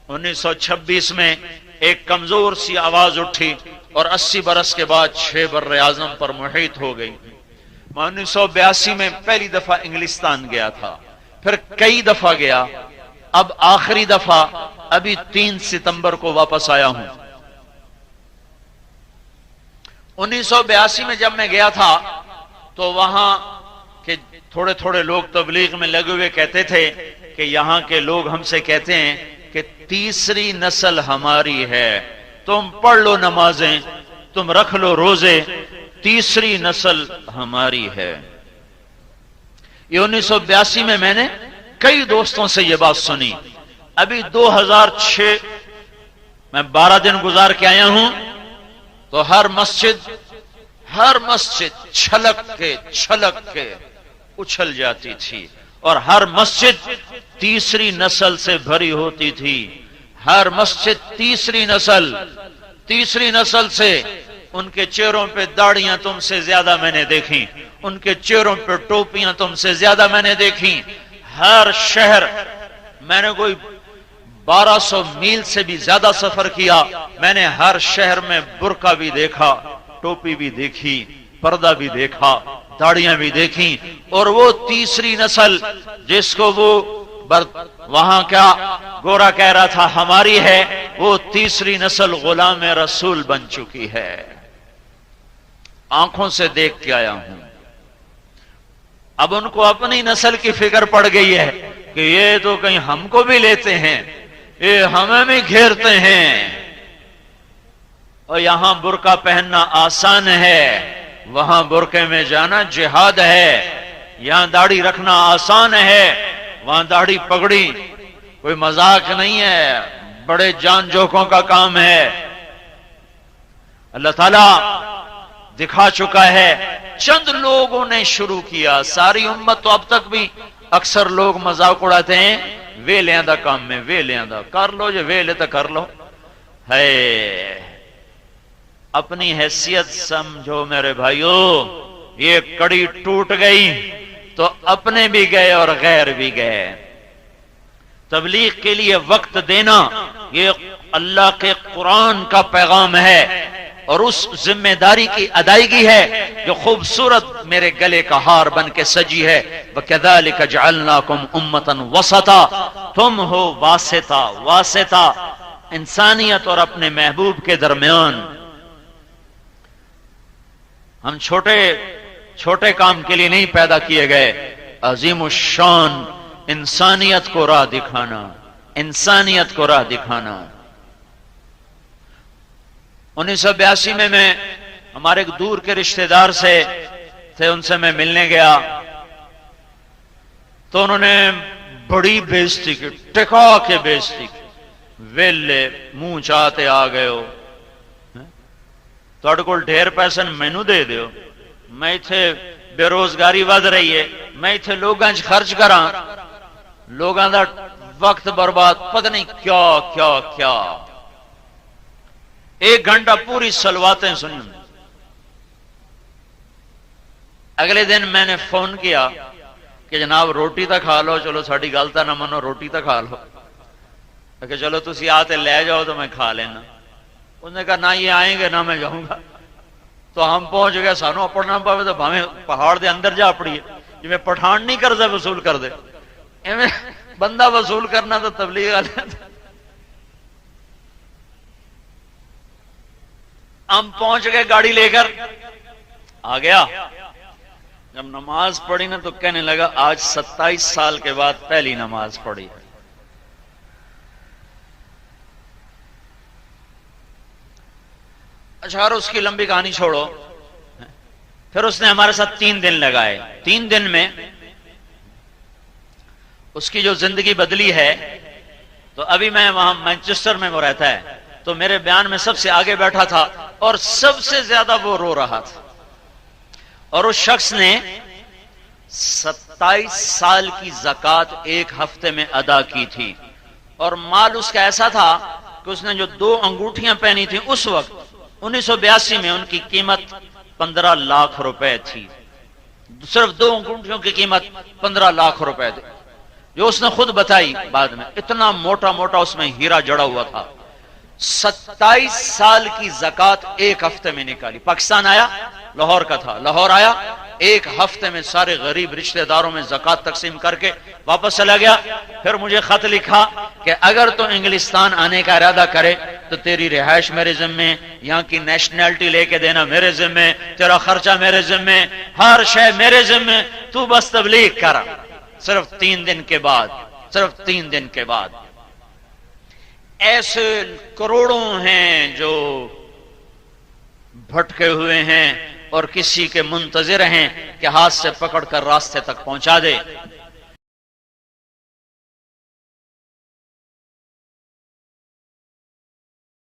1926 میں ایک کمزور سی آواز اٹھی اور 80 برس کے بعد 6 بر اعظم پر محیط ہو گئی۔ میں 1982 میں پہلی دفعہ انگلستان گیا تھا، پھر کئی دفعہ گیا، اب آخری دفعہ ابھی 3 ستمبر کو واپس آیا ہوں۔ 1982 میں جب میں گیا تھا تو وہاں کے تھوڑے تھوڑے لوگ تبلیغ میں لگے ہوئے کہتے تھے کہ یہاں کے لوگ ہم سے کہتے ہیں کہ تیسری نسل ہماری ہے، تم پڑھ لو نمازیں، تم رکھ لو روزے، تیسری نسل ہماری ہے۔ یہ 1982 میں نے کئی دوستوں سے یہ بات سنی۔ ابھی 2006 میں 12 دن گزار کے آیا ہوں تو ہر مسجد چھلک کے اچھل جاتی تھی، اور ہر مسجد تیسری نسل سے بھری ہوتی تھی۔ ہر مسجد تیسری نسل سے، ان کے چہروں پہ داڑیاں تم سے زیادہ میں نے دیکھی، ان کے چہروں پہ ٹوپیاں تم سے زیادہ میں نے دیکھی۔ ہر شہر، میں نے کوئی 1200 میل سے بھی زیادہ سفر کیا، میں نے ہر شہر میں برقع بھی دیکھا، ٹوپی بھی دیکھی، پردہ بھی دیکھا، داڑیاں بھی دیکھی، اور وہ تیسری نسل جس کو وہ وہاں کیا گورا کہہ رہا تھا ہماری ہے، وہ تیسری نسل غلام رسول بن چکی ہے۔ آنکھوں سے دیکھ کے آیا ہوں۔ اب ان کو اپنی نسل کی فکر پڑ گئی ہے کہ یہ تو کہیں ہم کو بھی لیتے ہیں، یہ ہمیں بھی گھیرتے ہیں، اور یہاں برقع پہننا آسان ہے، وہاں برقعے میں جانا جہاد ہے۔ یہاں داڑھی رکھنا آسان ہے، وہاں داڑھی پگڑی کوئی مذاق نہیں ہے، بڑے جان جوکوں کا کام ہے۔ اللہ تعالیٰ دکھا چکا ہے، چند لوگوں نے شروع کیا، ساری امت تو اب تک بھی اکثر لوگ مذاق اڑاتے ہیں، ویلیاں دا کام میں، ویلیاں دا کر لو، جو ویلے تو کر لو ہے۔ اپنی حیثیت سمجھو میرے بھائیو، یہ کڑی ٹوٹ گئی تو اپنے بھی گئے اور غیر بھی گئے۔ تبلیغ کے لیے وقت دینا یہ اللہ کے قرآن کا پیغام ہے، اور اس ذمہ داری کی ادائیگی ہے جو خوبصورت میرے گلے کا ہار بن کے سجی ہے۔ وَكَذَلِكَ جَعَلْنَاكُمْ أُمَّةً وَسَطًا، تم ہو واسطہ انسانیت اور اپنے محبوب کے درمیان۔ ہم چھوٹے کام کے لیے نہیں پیدا کیے گئے، عظیم الشان انسانیت کو راہ دکھانا۔ 1982 میں ہمارے ایک دور کے رشتہ دار سے تھے، ان سے میں ملنے گیا تو انہوں نے بڑی بےزتی کی، ٹکا کے بےزتی کی، ویلے منہ چاہتے آ گئے ہو، تھوڑے کول ڈھیر پیسے مینو دے دیو، میں اتھے بے روزگاری ود رہی ہے، میں اتھے لوگاں خرچ کراں، لوگاں دا وقت برباد، پتہ نہیں کیا۔ 1 گھنٹہ پوری سلواتیں سنی۔ اگلے دن میں نے فون کیا کہ جناب روٹی تا کھا لو، چلو ساڑی گالتا نہ منو، روٹی تا کھا لو، کہ چلو تسی آتے لے جاؤ تو میں کھا لینا۔ اس نے کہا نہ یہ آئیں گے نہ میں جاؤں گا۔ تو ہم پہنچ گئے، سانو اپڑنا پاوے تو بھاویں پہاڑ دے اندر جا پڑیے، جی میں پٹھان نہیں کر دے وصول کر دے، ایویں بندہ وصول کرنا تو تبلیغ والے۔ ہم پہنچ گئے گاڑی لے کر، آ گیا، جب نماز پڑھی نا تو کہنے لگا آج 27 سال کے بعد پہلی نماز پڑھی۔ اچھا، اور اس کی لمبی کہانی چھوڑو، پھر اس نے ہمارے ساتھ 3 دن لگائے۔ 3 دن میں اس کی جو زندگی بدلی ہے، تو ابھی میں وہاں مانچسٹر میں وہ رہتا ہے، تو میرے بیان میں سب سے آگے بیٹھا تھا اور سب سے زیادہ وہ رو رہا تھا، اور اس شخص نے 27 سال کی زکوٰۃ 1 ہفتے میں ادا کی تھی، اور مال اس کا ایسا تھا کہ اس نے جو 2 انگوٹھیاں پہنی تھیں اس وقت 1982 میں ان کی قیمت 15 لاکھ روپے تھی، صرف 2 انگوٹھیوں کی قیمت 15 لاکھ روپے تھی۔ جو اس نے خود بتائی بعد میں، اتنا موٹا موٹا اس میں ہیرا جڑا ہوا تھا. 27 سال کی زکات ایک ہفتے میں نکالی. پاکستان آیا، لاہور کا تھا، لاہور آیا، ایک ہفتے میں سارے غریب رشتہ داروں میں زکات تقسیم کر کے واپس چلا گیا. پھر مجھے خط لکھا کہ اگر تو انگلستان آنے کا ارادہ کرے تو تیری رہائش میرے ذمے، یہاں کی نیشنلٹی لے کے دینا میرے ذمے، تیرا خرچہ میرے ذمے، ہر شے میرے ذمے، تو بس تبلیغ کر. صرف 3 دن کے بعد، صرف 3 دن کے بعد ایسے کروڑوں ہیں جو بھٹکے ہوئے ہیں اور کسی کے منتظر ہیں کہ ہاتھ سے پکڑ کر راستے تک پہنچا دے.